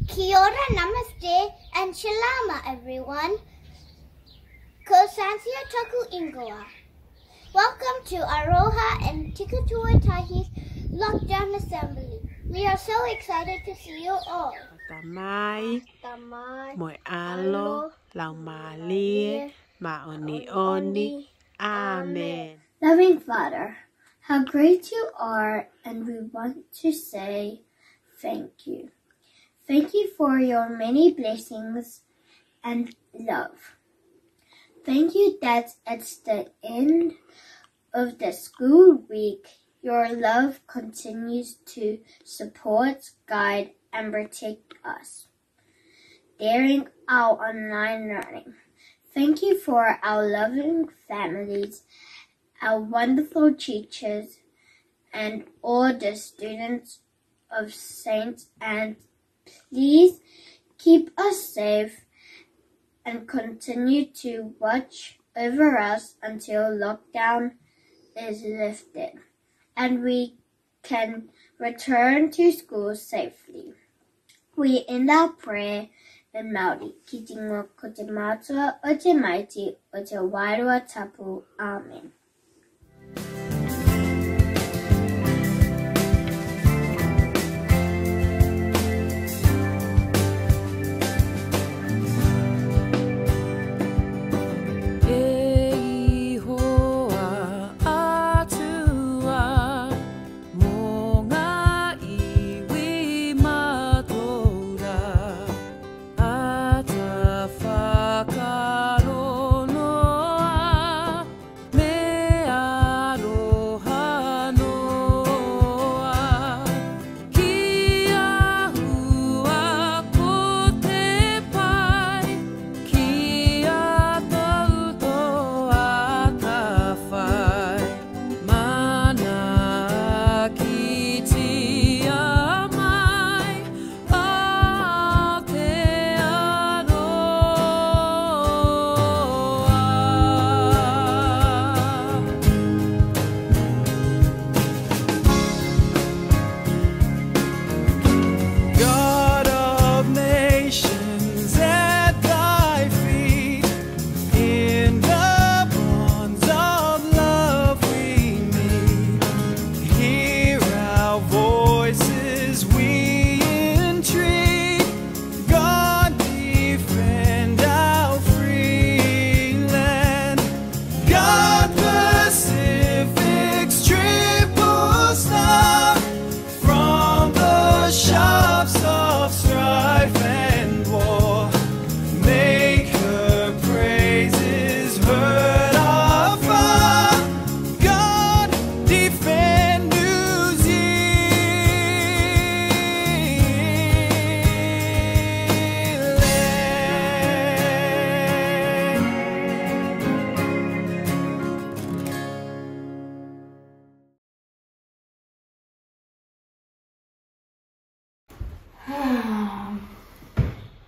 Kia ora, namaste, and shalama, everyone. Ko Sansia Toku Ingoa. Welcome to Aroha and Tikatuatahi's Lockdown Assembly. We are so excited to see you all. Tamai, moi alo, lau malie, maoni oni, amen. Loving Father, how great you are, and we want to say thank you. Thank you for your many blessings and love. Thank you that at the end of the school week, your love continues to support, guide, and protect us during our online learning. Thank you for our loving families, our wonderful teachers, and all the students of Saint Anne. Please keep us safe and continue to watch over us until lockdown is lifted and we can return to school safely. We end our prayer in Māori. Ki te ingoa ko te mātua o te maiti o te wairua tapu. Amen.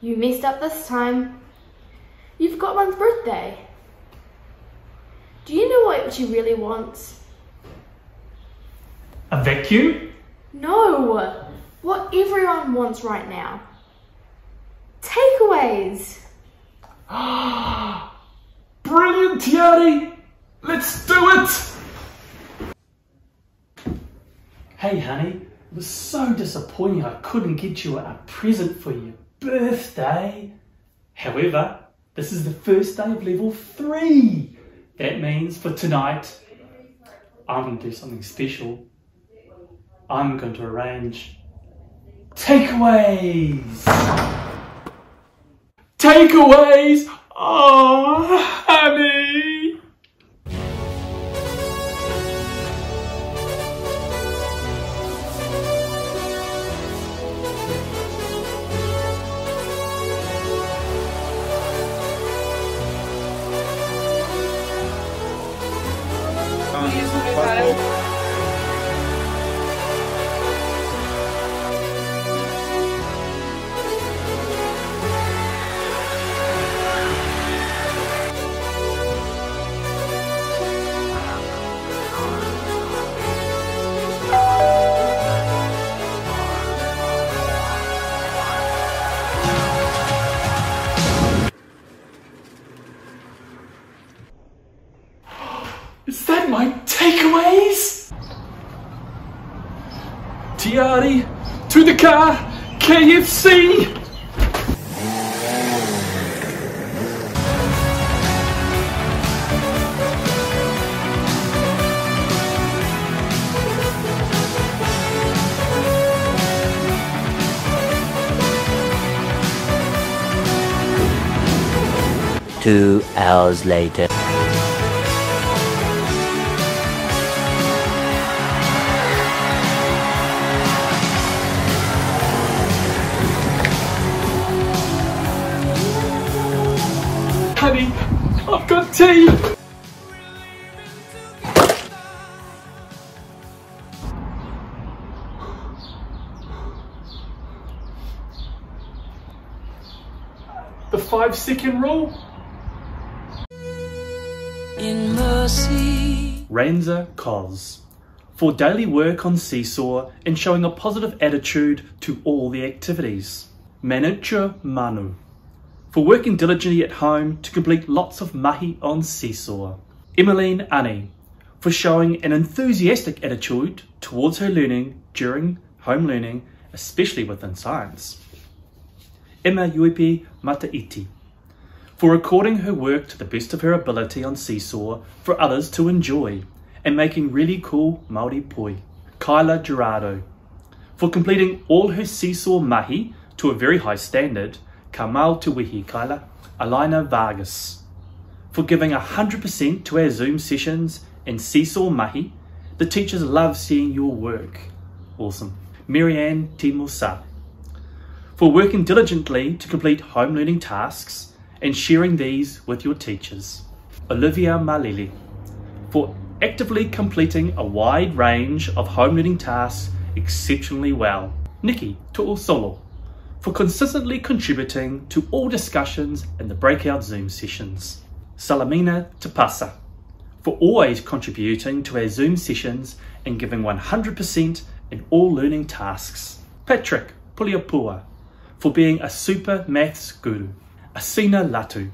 You messed up this time. You've got one's birthday. Do you know what she really wants? A vacuum? No! What everyone wants right now. Takeaways! Brilliant, Tiari! Let's do it! Hey, honey, it was so disappointing I couldn't get you a present for your birthday. However, this is the first day of level 3. That means for tonight, I'm going to do something special. I'm going to arrange takeaways. Takeaways! Oh, honey! Is that my takeaways? Tiari, to the car, KFC! Two hours later. Honey, I've got tea! The 5-second rule? In mercy. Ranza Cos. For daily work on Seesaw and showing a positive attitude to all the activities. Manucha Manu. For working diligently at home to complete lots of mahi on Seesaw. Emmeline Ani. For showing an enthusiastic attitude towards her learning during home learning, especially within science. Emma Yuipi Mataiti. For recording her work to the best of her ability on Seesaw for others to enjoy and making really cool Māori poi. Kyla Gerardo. For completing all her Seesaw mahi to a very high standard. Ka mau te wihi, Kyla. Alina Vargas. For giving 100% to our Zoom sessions and Seesaw mahi. The teachers love seeing your work. Awesome. Marianne Timosa. For working diligently to complete home learning tasks and sharing these with your teachers. Olivia Malili. For actively completing a wide range of home learning tasks exceptionally well. Nikki Tu'usolo. For consistently contributing to all discussions in the breakout Zoom sessions. Salamina Tapasa. For always contributing to our Zoom sessions and giving 100% in all learning tasks. Patrick Puliapua. For being a super maths guru. Asina Latu,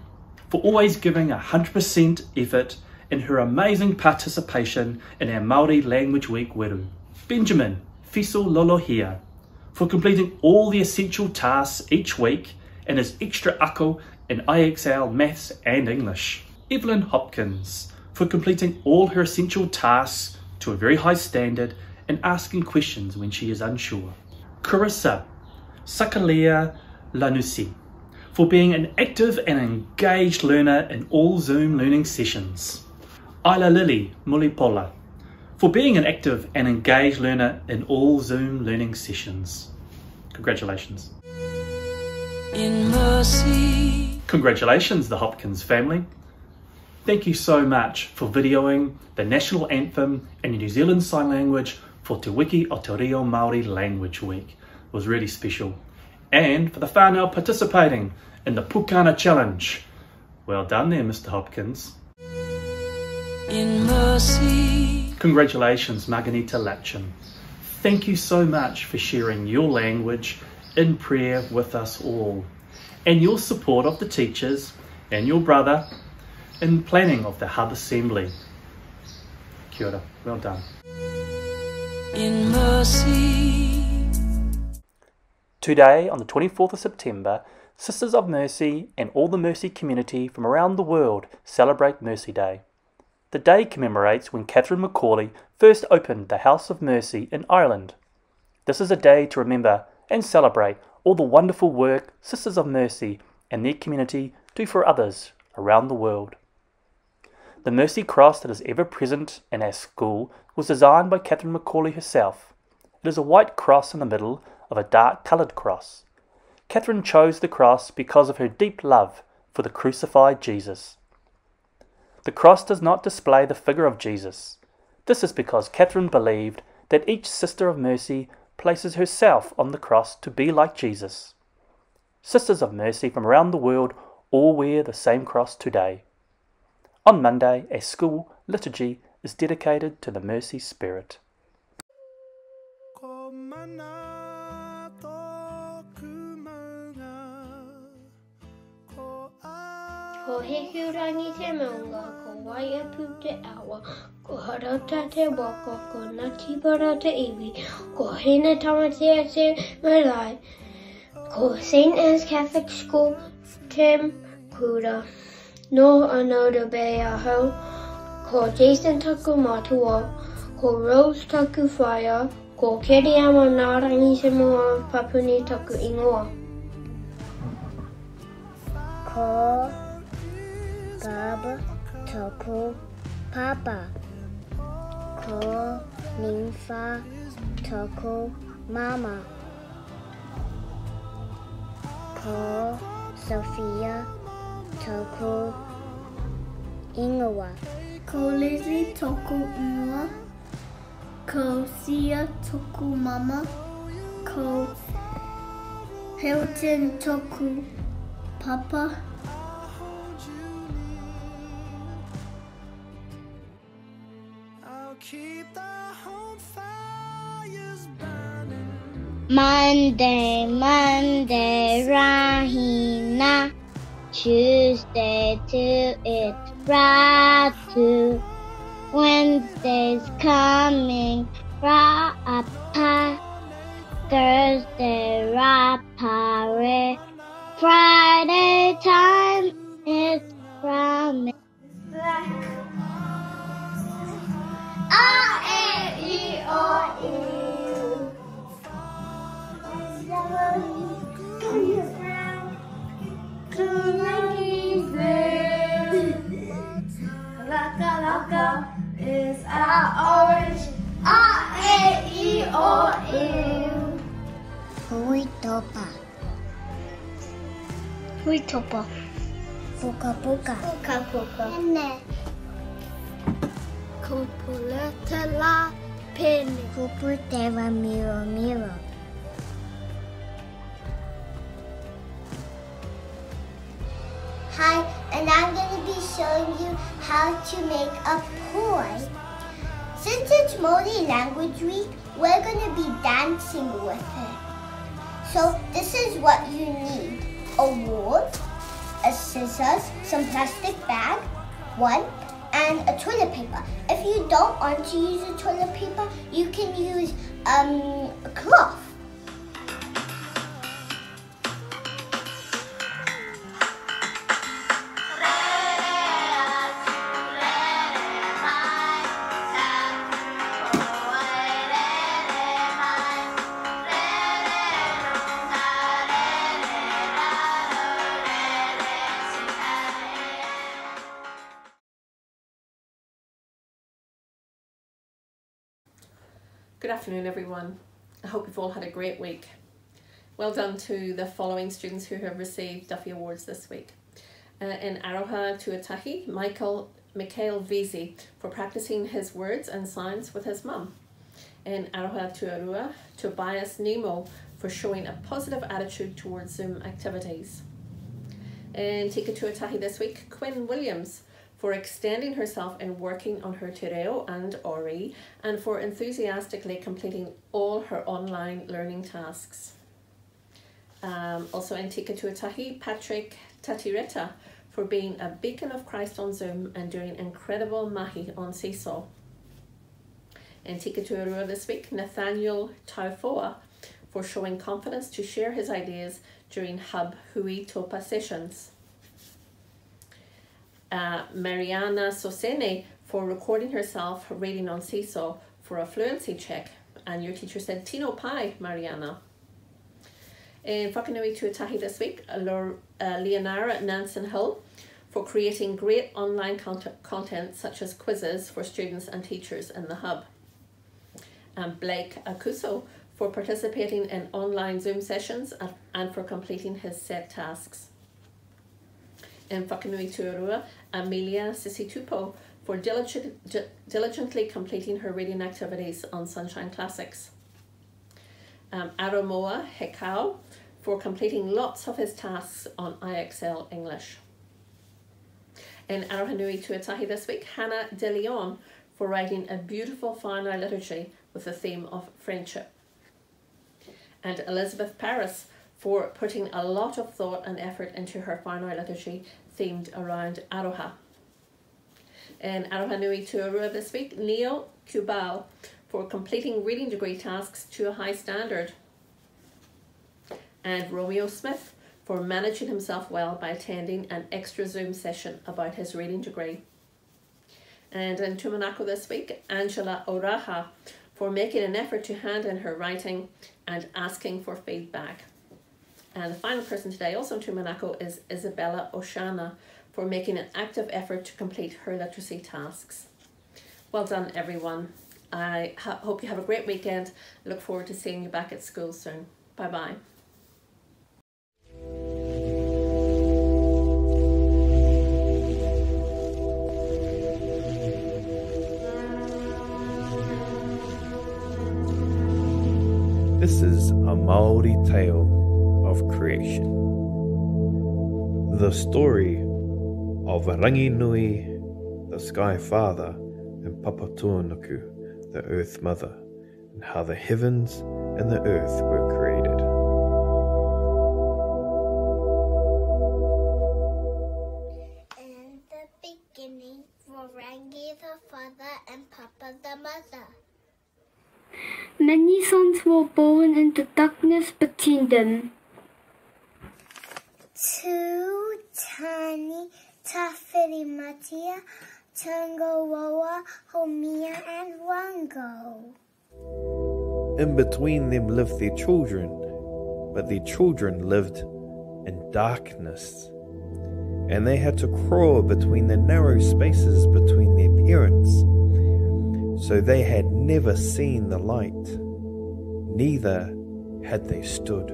for always giving 100% effort in her amazing participation in our Māori Language Week weru. Benjamin Fiso Lolohia, for completing all the essential tasks each week and his extra ako in IXL Maths and English. Evelyn Hopkins, for completing all her essential tasks to a very high standard and asking questions when she is unsure. Carissa Sakalia Lanusi, for being an active and engaged learner in all Zoom learning sessions. Isla Lily Mulipola, for being an active and engaged learner in all Zoom learning sessions. Congratulations. In mercy. Congratulations, the Hopkins family. Thank you so much for videoing the National Anthem and New Zealand Sign Language for Te Wiki o Te Reo Māori Language Week. It was really special. And for the whānau participating in the Pukana Challenge. Well done there, Mr. Hopkins. In mercy. Congratulations, Marganita Latchin. Thank you so much for sharing your language in prayer with us all, and your support of the teachers and your brother in planning of the Hub Assembly. Kia ora, well done. In mercy. Today, on the 24th of September, Sisters of Mercy and all the Mercy community from around the world celebrate Mercy Day. The day commemorates when Catherine Macaulay first opened the House of Mercy in Ireland. This is a day to remember and celebrate all the wonderful work Sisters of Mercy and their community do for others around the world. The Mercy Cross that is ever present in our school was designed by Catherine Macaulay herself. It is a white cross in the middle of a dark coloured cross. Catherine chose the cross because of her deep love for the crucified Jesus. The cross does not display the figure of Jesus. This is because Catherine believed that each Sister of Mercy places herself on the cross to be like Jesus. Sisters of Mercy from around the world all wear the same cross today. On Monday, a school liturgy is dedicated to the Mercy Spirit. Ko hekurangi te maunga, ko waia pu te awa, Ko harata te wako, ko ngati para te iwi, ko hina tamatea te malai. Ko St. Anne's Catholic School, Tim Kuda. No another bay aho. Ko Jason taku matua. Ko Rose taku whaia. Ko Keriama Narangi Samoa Papuni taku ingoa. Ko Baba taku papa. Ko Ninfa taku mama. Ko Sophia taku ingoa. Ko Leslie toku ingoa. Ko Sia toku mama. Ko Hilton toku papa. Monday, Rahina. Tuesday to it, Ratu. Wednesday's coming, Rapa. Thursday, Rapare. Friday time is from Laka is our orange. A-E-I-O-U. Huitopa. Huitopa. Puka puka. Puka puka. Kupuleta pin. Kuputeva miro miro. Hi, and I'm going to be showing you how to make a poi. Since it's Māori Language Week, we're going to be dancing with it. So this is what you need. A wall, a scissors, some plastic bag, and a toilet paper. If you don't want to use a toilet paper, you can use a cloth. Good afternoon, everyone. I hope you've all had a great week. Well done to the following students who have received Duffy Awards this week. In Aroha Tuatahi, Mikhail Vesey for practicing his words and signs with his mum. In Aroha Tuarua, Tobias Nemo for showing a positive attitude towards Zoom activities. In Tika Tuatahi this week, Quinn Williams for extending herself and working on her te reo and ori, and for enthusiastically completing all her online learning tasks. Also in Tika Tuatahi, Patrick Tatireta for being a beacon of Christ on Zoom and doing incredible mahi on Seesaw. In Tika Tuarua this week, Nathaniel Taufoa for showing confidence to share his ideas during Hub Hui Topa sessions. Mariana Sosene for recording herself reading on Seesaw for a fluency check, and your teacher said Tino Pai, Mariana. In Whakanui Tuatahi this week, Leonara Nansen Hill for creating great online content such as quizzes for students and teachers in the Hub. And Blake Akuso for participating in online Zoom sessions and for completing his set tasks. In Whakanui Tuarua, Amelia Sisitupo for diligently completing her reading activities on Sunshine Classics. Aramoa Hekau for completing lots of his tasks on IXL English. In Arohanui Tuatahi this week, Hannah De Leon for writing a beautiful whānau liturgy with the theme of friendship. And Elizabeth Paris for putting a lot of thought and effort into her whānau liturgy themed around Aroha. In Aroha Nui Tuarua this week, Neil Kubal for completing reading degree tasks to a high standard. And Romeo Smith for managing himself well by attending an extra Zoom session about his reading degree. And in Tumanako this week, Angela Oraha for making an effort to hand in her writing and asking for feedback. And the final person today, also in Tumanako, is Isabella Oshana for making an active effort to complete her literacy tasks. Well done, everyone. I hope you have a great weekend. Look forward to seeing you back at school soon. Bye-bye. This is a Maori tale of creation. The story of Ranginui, the Sky Father, and Papatuanuku, the Earth Mother, and how the heavens and the earth were created. In the beginning, were Rangi the Father and Papa the Mother. Many sons were born in the darkness between them. Two tiny Tawhirimatia, Tangaroa, Homia, and Rango. In between them lived their children, but their children lived in darkness, and they had to crawl between the narrow spaces between their parents. So they had never seen the light, neither had they stood.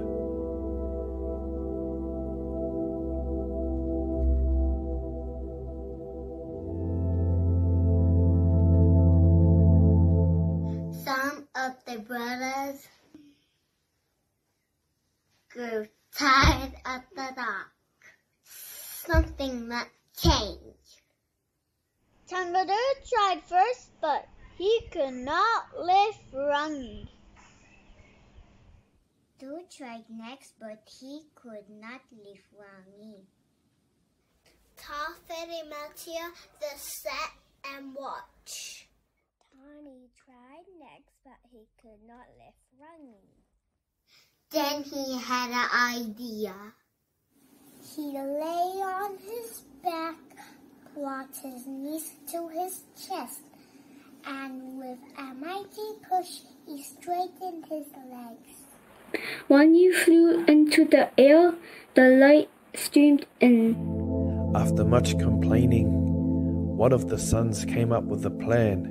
Some of the brothers grew tired of the dark. Something must change. Tangaru tried first, but he could not lift Rangi. Du tried next, but he could not lift Rangi. Tawhirimatia the sat and watch. Tani tried next, but he could not lift Rangi. Then he had an idea. He lay on his back, brought his knees to his chest, and with a mighty push, he straightened his legs. When you flew into the air, the light streamed in. After much complaining, one of the sons came up with a plan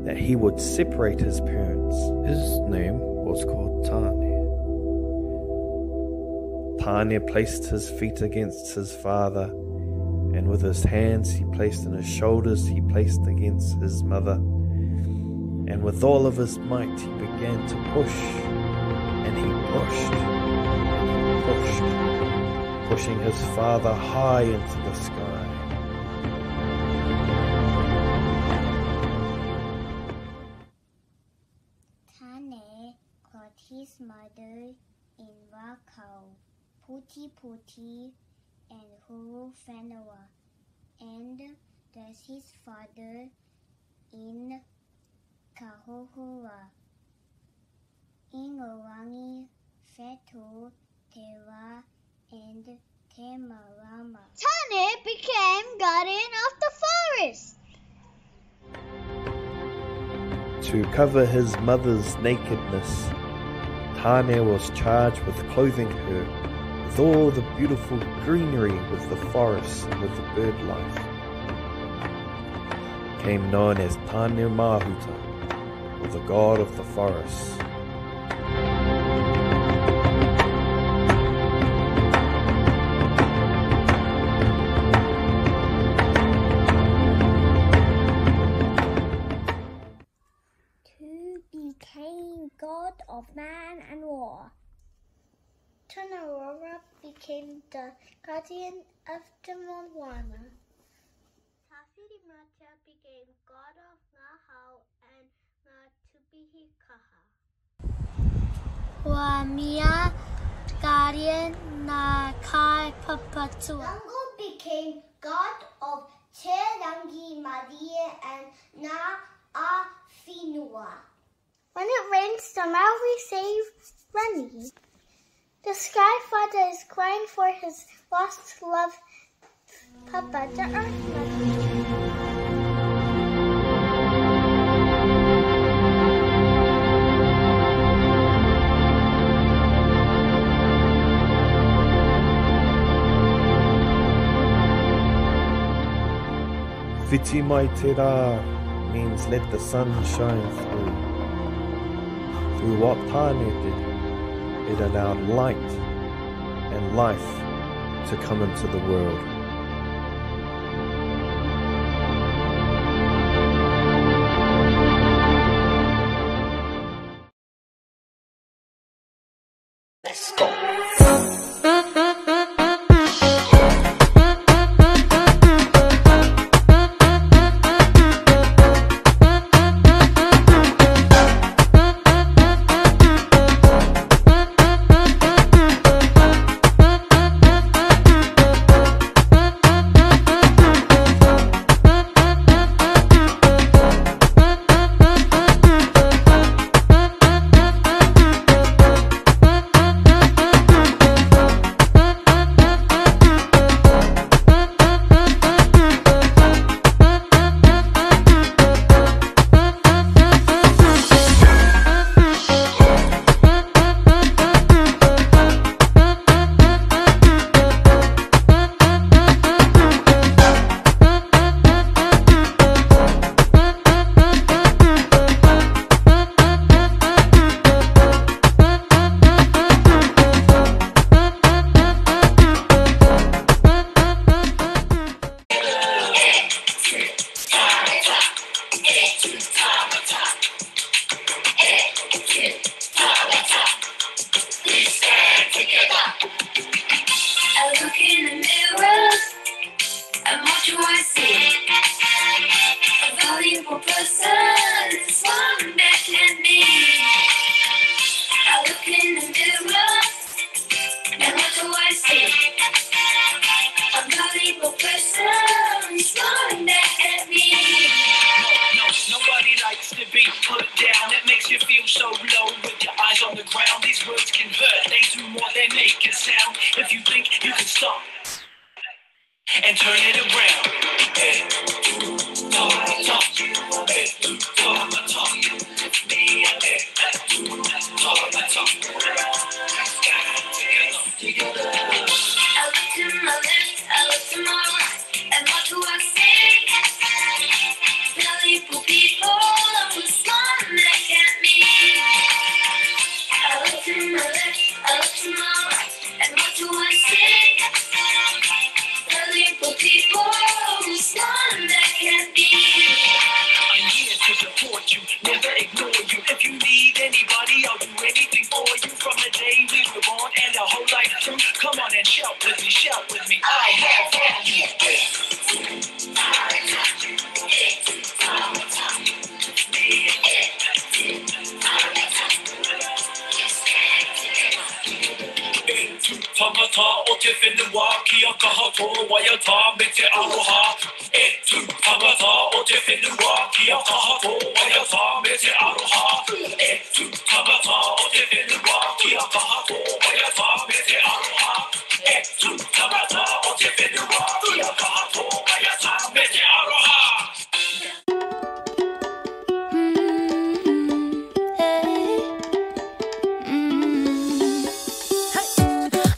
that he would separate his parents. His name was called Tane. Tane placed his feet against his father, and with his hands he placed on his shoulders, he placed against his mother. And with all of his might he began to push, and he pushed, and he pushed, pushing his father high into the sky. Tane caught his mother in Wakau, Puti Puti, and Huru Whenua, and there's his father in Kahohua, in Orangi, Fetu, Tewa, and Temarama. Tane became guardian of the forest. To cover his mother's nakedness, Tane was charged with clothing her with all the beautiful greenery with the forest and with the bird life. Became known as Tane Mahuta, or the god of the forest. Became god of man and war. Tanarora became the guardian of the Moana. Tawhirimatia became god of Ngahau and Ngā Tupihikaha. Wamia, guardian na Kai Papatua. Rango became god of Te Rangi Maria and Na A Whenua. When it rains, the Maori save Rani. The Sky Father is crying for his lost love, Papa, the Earth Mother. Whiti mai te rā means let the sun shine through. Through what Tāne did, it allowed light and life to come into the world. Let's go.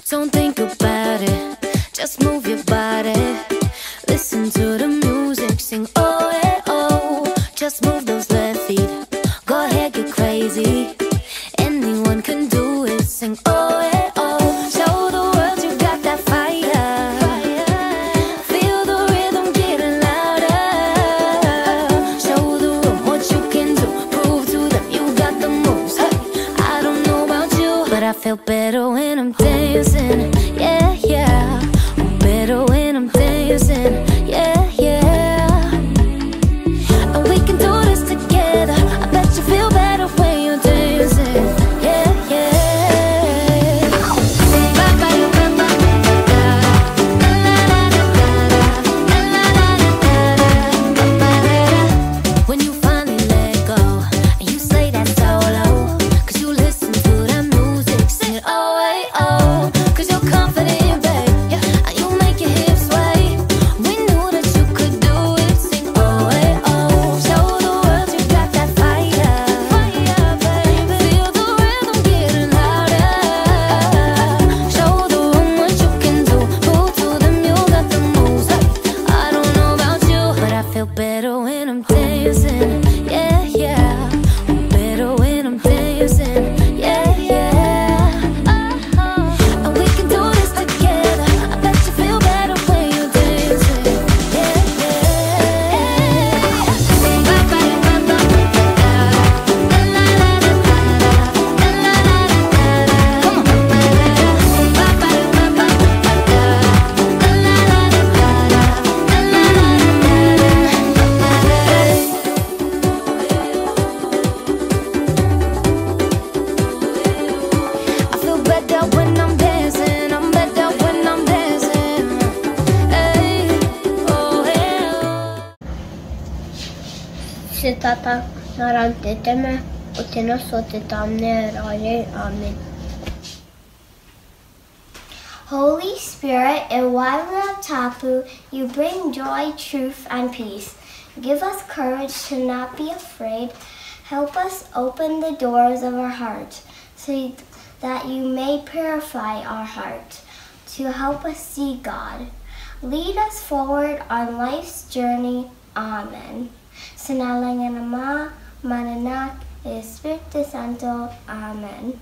Don't think about it, just move your body. Listen to the music, sing oh, eh, oh. Just move those left feet, go ahead, get crazy. Anyone can do it, sing oh, eh, oh. Show the world you got that fire. Feel the rhythm getting louder. Show the room what you can do, prove to them you got the moves. Hey, I don't know about you, but I feel better when I'm dancing. Yeah, yeah. Better tata narantiteme, utino sotitamne rare. Amen. Holy Spirit, in Wailua Tapu, you bring joy, truth, and peace. Give us courage to not be afraid. Help us open the doors of our heart so that you may purify our heart to help us see God. Lead us forward on life's journey. Amen. Sinalang ng Ama, Mananak, Espiritu Santo. Amen.